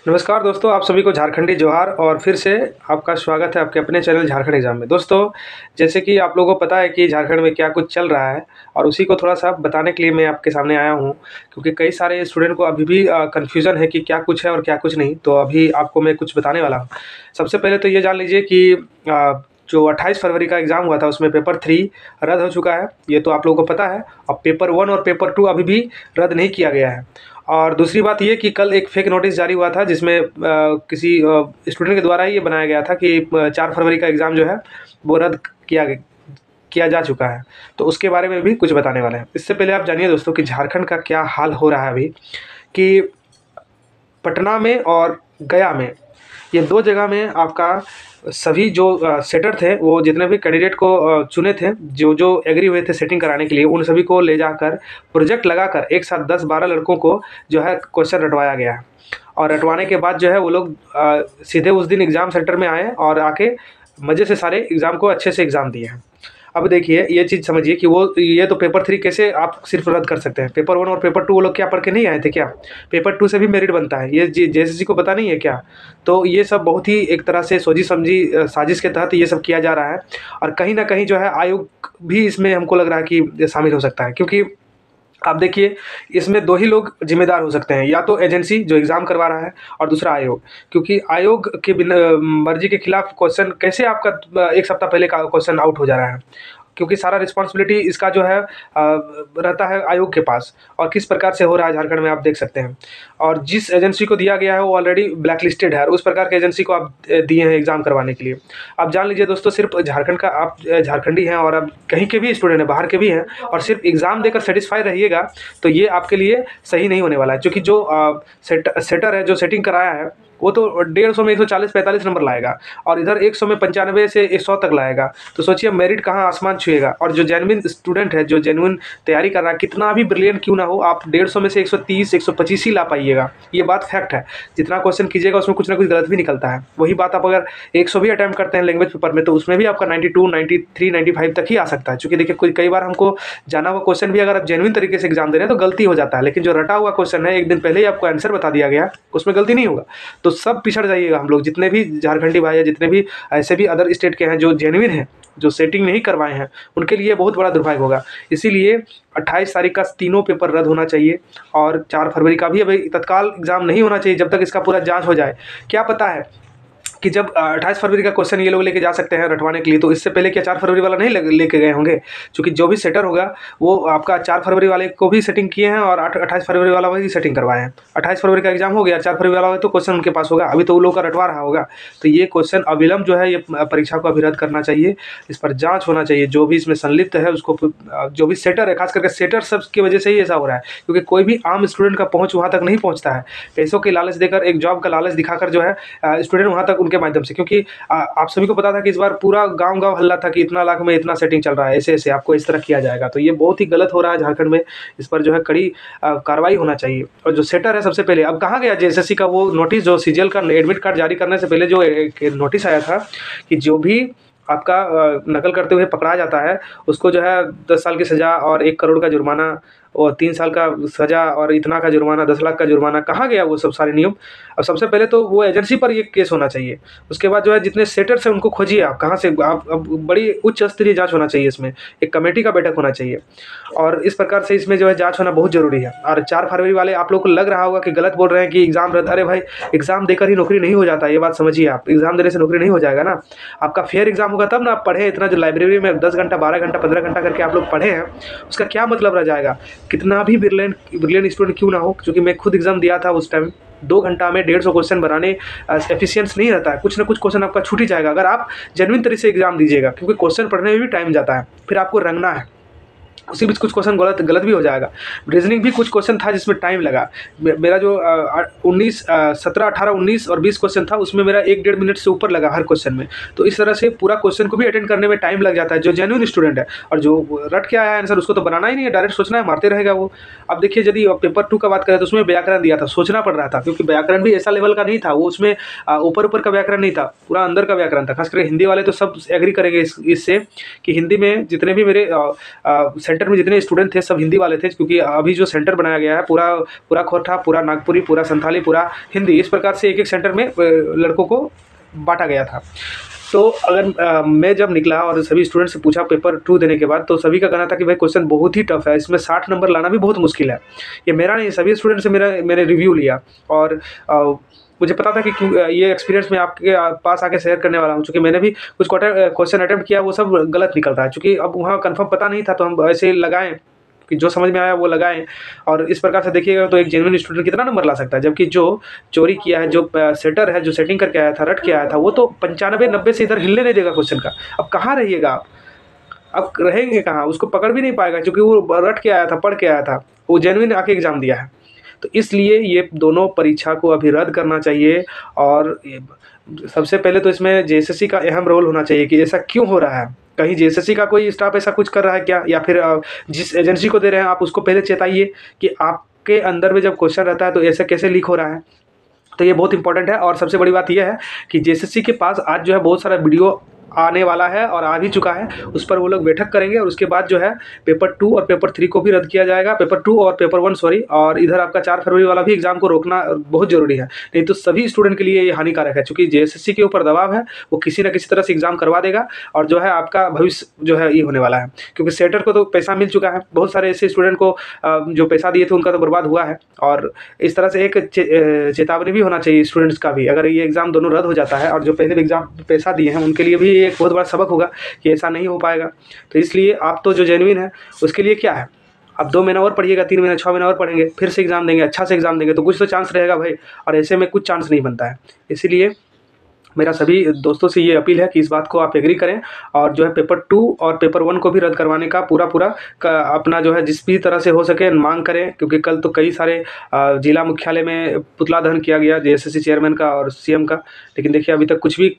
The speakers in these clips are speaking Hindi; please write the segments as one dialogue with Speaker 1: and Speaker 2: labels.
Speaker 1: नमस्कार दोस्तों, आप सभी को झारखंडी जोहार और फिर से आपका स्वागत है आपके अपने चैनल झारखंड एग्जाम में। दोस्तों, जैसे कि आप लोगों को पता है कि झारखंड में क्या कुछ चल रहा है और उसी को थोड़ा सा बताने के लिए मैं आपके सामने आया हूं, क्योंकि कई सारे स्टूडेंट को अभी भी कन्फ्यूज़न है कि क्या कुछ है और क्या कुछ नहीं। तो अभी आपको मैं कुछ बताने वाला हूँ। सबसे पहले तो ये जान लीजिए कि जो 28 फरवरी का एग्ज़ाम हुआ था उसमें पेपर 3 रद्द हो चुका है, ये तो आप लोगों को पता है। और पेपर 1 और पेपर 2 अभी भी रद्द नहीं किया गया है। और दूसरी बात ये कि कल एक फेक नोटिस जारी हुआ था जिसमें किसी स्टूडेंट के द्वारा ही ये बनाया गया था कि 4 फरवरी का एग्ज़ाम जो है वो रद्द किया जा चुका है। तो उसके बारे में भी कुछ बताने वाले हैं। इससे पहले आप जानिए दोस्तों कि झारखंड का क्या हाल हो रहा है अभी, कि पटना में और गया में, ये 2 जगह में आपका सभी जो सेटर थे, वो जितने भी कैंडिडेट को चुने थे, जो एग्री हुए थे सेटिंग कराने के लिए, उन सभी को ले जाकर प्रोजेक्ट लगाकर एक साथ 10-12 लड़कों को जो है क्वेश्चन रटवाया गया है। और रटवाने के बाद जो है वो लोग सीधे उस दिन एग्ज़ाम सेंटर में आए और आके मज़े से सारे एग्ज़ाम को अच्छे से एग्ज़ाम दिए हैं। अब देखिए, ये चीज़ समझिए कि ये तो पेपर 3 कैसे आप सिर्फ रद्द कर सकते हैं। पेपर 1 और पेपर 2 वो लोग क्या पढ़ के नहीं आए थे क्या? पेपर 2 से भी मेरिट बनता है, ये जेएसएससी को पता नहीं है क्या? तो ये सब बहुत ही एक तरह से सोची समझी साजिश के तहत ये सब किया जा रहा है। और कहीं ना कहीं जो है आयोग भी इसमें हमको लग रहा है कि शामिल हो सकता है, क्योंकि आप देखिए, इसमें 2 ही लोग जिम्मेदार हो सकते हैं, या तो एजेंसी जो एग्ज़ाम करवा रहा है और दूसरा आयोग। क्योंकि आयोग के बिना मर्जी के खिलाफ क्वेश्चन कैसे आपका 1 सप्ताह पहले का क्वेश्चन आउट हो जा रहा है, क्योंकि सारा रिस्पॉन्सिबिलिटी इसका जो है रहता है आयोग के पास। और किस प्रकार से हो रहा है झारखंड में आप देख सकते हैं। और जिस एजेंसी को दिया गया है वो ऑलरेडी ब्लैक लिस्टेड है, और उस प्रकार के एजेंसी को आप दिए हैं एग्ज़ाम करवाने के लिए। आप जान लीजिए दोस्तों, सिर्फ झारखंड का आप झारखंडी हैं और अब कहीं के भी स्टूडेंट हैं, बाहर के भी हैं, और सिर्फ एग्ज़ाम देकर सेटिस्फाई रहिएगा तो ये आपके लिए सही नहीं होने वाला है। क्योंकि जो सेटर है, जो सेटिंग कराया है, वो तो 150 में 140-45 नंबर लाएगा, और इधर 100 में 95 से 100 तक लाएगा। तो सोचिए मेरिट कहाँ आसमान छुएगा। और जो जेन्युइन स्टूडेंट है, जो जेन्युइन तैयारी कर रहा है, कितना भी ब्रिलियंट क्यों ना हो, आप 150 में से 130 125 ही ला पाइएगा। ये बात फैक्ट है। जितना क्वेश्चन कीजिएगा उसमें कुछ ना कुछ गलत भी निकलता है। वही बात आप अगर 100 भी अटैम्प्ट करते हैं लैंग्वेज पेपर में, तो उसमें भी आपका 92 93 95 तक ही आ सकता है। क्योंकि देखिए, कई बार हमको जाना हुआ क्वेश्चन भी अगर आप जेन्युइन तरीके से एग्जाम दे रहे हैं तो गलती हो जाता है, लेकिन जो रटा हुआ क्वेश्चन है, एक दिन पहले ही आपको आंसर बता दिया गया, उसमें गलती नहीं होगा। तो सब पिछड़ जाइएगा। हम लोग जितने भी झारखंडी भाई हैं, जितने भी ऐसे भी अदर स्टेट के हैं जो जेन्युइन हैं, जो सेटिंग नहीं करवाए हैं, उनके लिए बहुत बड़ा दुर्भाग्य होगा। इसीलिए 28 तारीख का तीनों पेपर रद्द होना चाहिए, और 4 फरवरी का भी अभी तत्काल एग्जाम नहीं होना चाहिए जब तक इसका पूरा जांच हो जाए। क्या पता है कि जब 28 फरवरी का क्वेश्चन ये लोग लेके जा सकते हैं रटवाने के लिए, तो इससे पहले क्या 4 फरवरी वाला नहीं लेके गए होंगे? क्योंकि जो भी सेटर होगा वो आपका 4 फरवरी वाले को भी सेटिंग किए हैं और 28 फरवरी वाला वही सेटिंग करवाए हैं। 28 फरवरी का एग्जाम हो गया, 4 फरवरी वाला तो क्वेश्चन उनके पास होगा, अभी तो वो लोग का रटवा रहा होगा। तो ये क्वेश्चन अविलंब जो है, ये परीक्षा को अभी रद्द करना चाहिए। इस पर जाँच होना चाहिए। जो भी इसमें संलिप्त है उसको, जो भी सेटर है, खास करके सेटर सब की वजह से ही ऐसा हो रहा है, क्योंकि कोई भी आम स्टूडेंट का पहुँच वहाँ तक नहीं पहुँचता है। पैसों के लालच देकर, एक जॉब का लालच दिखाकर जो है स्टूडेंट वहाँ तक उनके माध्यम से, क्योंकि आप सभी को पता था कि इस बार पूरा गांव हल्ला था कि इतना लाख में इतना सेटिंग चल रहा है, ऐसे आपको इस तरह किया जाएगा। तो ये बहुत ही गलत हो रहा है झारखंड में। इस पर जो है कड़ी कार्रवाई होना चाहिए। और जो सेटर है, सबसे पहले अब कहाँ गया जेएसएससी का वो नोटिस, जो सीजीएल का एडमिट कार्ड जारी करने से पहले जो एक नोटिस आया था कि जो भी आपका नकल करते हुए पकड़ा जाता है उसको जो है 10 साल की सज़ा और 1 करोड़ का जुर्माना और 3 साल का सज़ा और इतना का जुर्माना, 10 लाख का जुर्माना। कहाँ गया वो सब सारे नियम? अब सबसे पहले तो वो एजेंसी पर ये केस होना चाहिए। उसके बाद जो है जितने सेटर्स हैं उनको खोजिए, आप कहाँ से, आप अब बड़ी उच्च स्तरीय जाँच होना चाहिए। इसमें एक कमेटी का बैठक होना चाहिए, और इस प्रकार से इसमें जो है जाँच होना बहुत ज़रूरी है। और 4 फरवरी वाले आप लोग को लग रहा होगा कि गलत बोल रहे हैं कि एग्ज़ाम रद्द। अरे भाई, एग्ज़ाम देकर ही नौकरी नहीं हो जाता, ये बात समझिए आप। एग्ज़ाम देने से नौकरी नहीं हो जाएगा ना। आपका फेयर एग्ज़ाम होगा तब ना आप पढ़े इतना, जो लाइब्रेरी में 10 घंटा 12 घंटा 15 घंटा करके आप लोग पढ़े हैं, उसका क्या मतलब रह जाएगा? कितना भी ब्रिलियंट स्टूडेंट क्यों ना हो, क्योंकि मैं खुद एग्जाम दिया था उस टाइम, 2 घंटा में 150 क्वेश्चन बनाने एफिशिएंस नहीं रहता है। कुछ ना कुछ क्वेश्चन आपका छूट ही जाएगा अगर आप जेन्युइन तरीके से एग्जाम दीजिएगा, क्योंकि क्वेश्चन पढ़ने में भी टाइम जाता है, फिर आपको रंगना है। उसी बीच कुछ क्वेश्चन गलत भी हो जाएगा। रीजनिंग भी कुछ क्वेश्चन था जिसमें टाइम लगा। मेरा जो 17 18 19 और 20 क्वेश्चन था, उसमें मेरा 1-1.5 मिनट से ऊपर लगा हर क्वेश्चन में। तो इस तरह से पूरा क्वेश्चन को भी अटेंड करने में टाइम लग जाता है, जो जेन्युइन स्टूडेंट है। और जो रट के आया आंसर, उसको तो बनाना ही नहीं है, डायरेक्ट सोचना है, मारते रहेगा वो। अब देखिए, यदि पेपर 2 का बात करें तो उसमें व्याकरण दिया था, सोचना पड़ रहा था, क्योंकि व्याकरण भी ऐसा लेवल का नहीं था, वो उसमें ऊपर का व्याकरण नहीं था, पूरा अंदर का व्याकरण था। खासकर हिंदी वाले तो सब एग्री करेंगे इससे कि हिंदी में जितने भी मेरे सेंटर में जितने स्टूडेंट थे सब हिंदी वाले थे, क्योंकि अभी जो सेंटर बनाया गया है पूरा खोरठा, पूरा नागपुरी, पूरा संथाली, पूरा हिंदी, इस प्रकार से एक एक सेंटर में लड़कों को बांटा गया था। तो अगर मैं जब निकला और सभी स्टूडेंट से पूछा पेपर 2 देने के बाद, तो सभी का कहना था कि भाई क्वेश्चन बहुत ही टफ है, इसमें 60 नंबर लाना भी बहुत मुश्किल है। ये मेरा नहीं, सभी स्टूडेंट से मैंने रिव्यू लिया और मुझे पता था कि ये एक्सपीरियंस मैं आपके पास आके शेयर करने वाला हूँ, क्योंकि मैंने भी कुछ क्वेश्चन अटैम्प्ट किया, वो सब गलत निकल रहा है। क्योंकि अब वहाँ कंफर्म पता नहीं था, तो हम ऐसे लगाएं कि जो समझ में आया वो लगाएं। और इस प्रकार से देखिएगा तो एक जेन्युइन स्टूडेंट कितना नंबर ला सकता है, जबकि जो चोरी किया है, जो सेटर है, जो सेटिंग करके आया था, रट के आया था, वो तो 95-90 से इधर हिलने नहीं देगा क्वेश्चन का। अब कहाँ रहिएगा आप, अब रहेंगे कहाँ, उसको पकड़ भी नहीं पाएगा, क्योंकि वो रट के आया था, पढ़ के आया था, वो जेन्युइन आके एग्ज़ाम दिया है। तो इसलिए ये दोनों परीक्षा को अभी रद्द करना चाहिए। और सबसे पहले तो इसमें जेएसएससी का अहम रोल होना चाहिए कि ऐसा क्यों हो रहा है। कहीं जेएसएससी का कोई स्टाफ ऐसा कुछ कर रहा है क्या, या फिर जिस एजेंसी को दे रहे हैं आप उसको पहले चेताइए कि आपके अंदर में जब क्वेश्चन रहता है तो ऐसे कैसे लीक हो रहा है। तो ये बहुत इंपॉर्टेंट है। और सबसे बड़ी बात यह है कि जेएसएससी के पास आज जो है बहुत सारा वीडियो आने वाला है और आ भी चुका है, उस पर वो लोग बैठक करेंगे और उसके बाद जो है पेपर 2 और पेपर 3 को भी रद्द किया जाएगा, पेपर 2 और पेपर 1 सॉरी। और इधर आपका 4 फरवरी वाला भी एग्जाम को रोकना बहुत ज़रूरी है, नहीं तो सभी स्टूडेंट के लिए ये हानिकारक है। क्योंकि जेएसएससी के ऊपर दबाव है, वो किसी न किसी तरह से एग्जाम करवा देगा और जो है आपका भविष्य जो है ये होने वाला है। क्योंकि सेटर को तो पैसा मिल चुका है, बहुत सारे ऐसे स्टूडेंट को जो पैसा दिए थे उनका तो बर्बाद हुआ है। और इस तरह से एक चेतावनी भी होना चाहिए स्टूडेंट्स का भी, अगर ये एग्ज़ाम दोनों रद्द हो जाता है और जो पहले एग्जाम पैसा दिए हैं उनके लिए भी एक बहुत बड़ा सबक होगा कि ऐसा नहीं हो पाएगा। तो इसलिए आप तो जो जेन्युइन है उसके लिए क्या है, आप 2 महीना और पढ़िएगा, 3 महीना 6 महीना और पढ़ेंगे, फिर से एग्जाम देंगे, अच्छा से एग्जाम देंगे तो कुछ तो चांस रहेगा भाई। और ऐसे में कुछ चांस नहीं बनता है। इसीलिए मेरा सभी दोस्तों से ये अपील है कि इस बात को आप एग्री करें और जो है पेपर 2 और पेपर 1 को भी रद्द करवाने का पूरा अपना जो है जिस भी तरह से हो सके मांग करें। क्योंकि कल तो कई सारे जिला मुख्यालय में पुतला दहन किया गया जेएसएससी चेयरमैन का और सीएम का, लेकिन देखिए अभी तक कुछ भी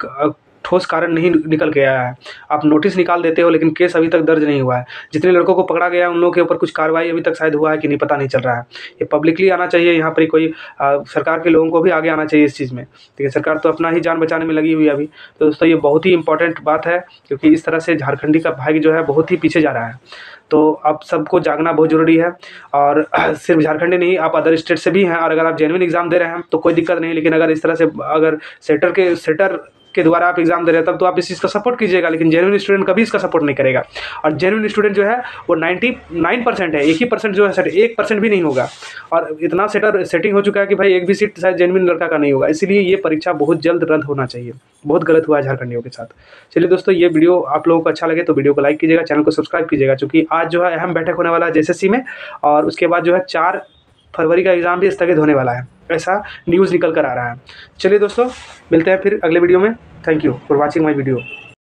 Speaker 1: ठोस कारण नहीं निकल के आया है। आप नोटिस निकाल देते हो लेकिन केस अभी तक दर्ज नहीं हुआ है। जितने लड़कों को पकड़ा गया उन लोगों के ऊपर कुछ कार्रवाई अभी तक शायद हुआ है कि नहीं पता नहीं चल रहा है। ये पब्लिकली आना चाहिए, यहाँ पर कोई सरकार के लोगों को भी आगे आना चाहिए इस चीज़ में। देखिए सरकार तो अपना ही जान बचाने में लगी हुई है अभी। तो दोस्तों ये बहुत ही इंपॉर्टेंट बात है, क्योंकि इस तरह से झारखंडी का भाग्य जो है बहुत ही पीछे जा रहा है। तो आप सबको जागना बहुत ज़रूरी है। और सिर्फ झारखंड नहीं, आप अदर स्टेट से भी हैं और अगर आप जेन्युइन एग्ज़ाम दे रहे हैं तो कोई दिक्कत नहीं। लेकिन अगर इस तरह से अगर सेटर के द्वारा आप एग्जाम दे रहे हैं तब तो आप इस चीज़ का सपोर्ट कीजिएगा, लेकिन जेन्युइन स्टूडेंट कभी इसका सपोर्ट नहीं करेगा। और जेन्युइन स्टूडेंट जो है वो 99% है, 1% जो है 1% भी नहीं होगा। और इतना सेटिंग हो चुका है कि भाई एक भी सीट शायद जेन्युइन लड़का का नहीं होगा। इसीलिए ये परीक्षा बहुत जल्द रद्द होना चाहिए। बहुत गलत हुआ है झारखंडियों के साथ। चलिए दोस्तों, ये वीडियो आप लोगों को अच्छा लगे तो वीडियो को लाइक कीजिएगा, चैनल को सब्सक्राइब कीजिएगा, क्योंकि आज जो है अहम बैठक होने वाला है जेएसएससी में और उसके बाद जो है 4 फरवरी का एग्ज़ाम भी स्थगित होने वाला है, ऐसा न्यूज़ निकल कर आ रहा है। चलिए दोस्तों, मिलते हैं फिर अगले वीडियो में। Thank you for watching my video.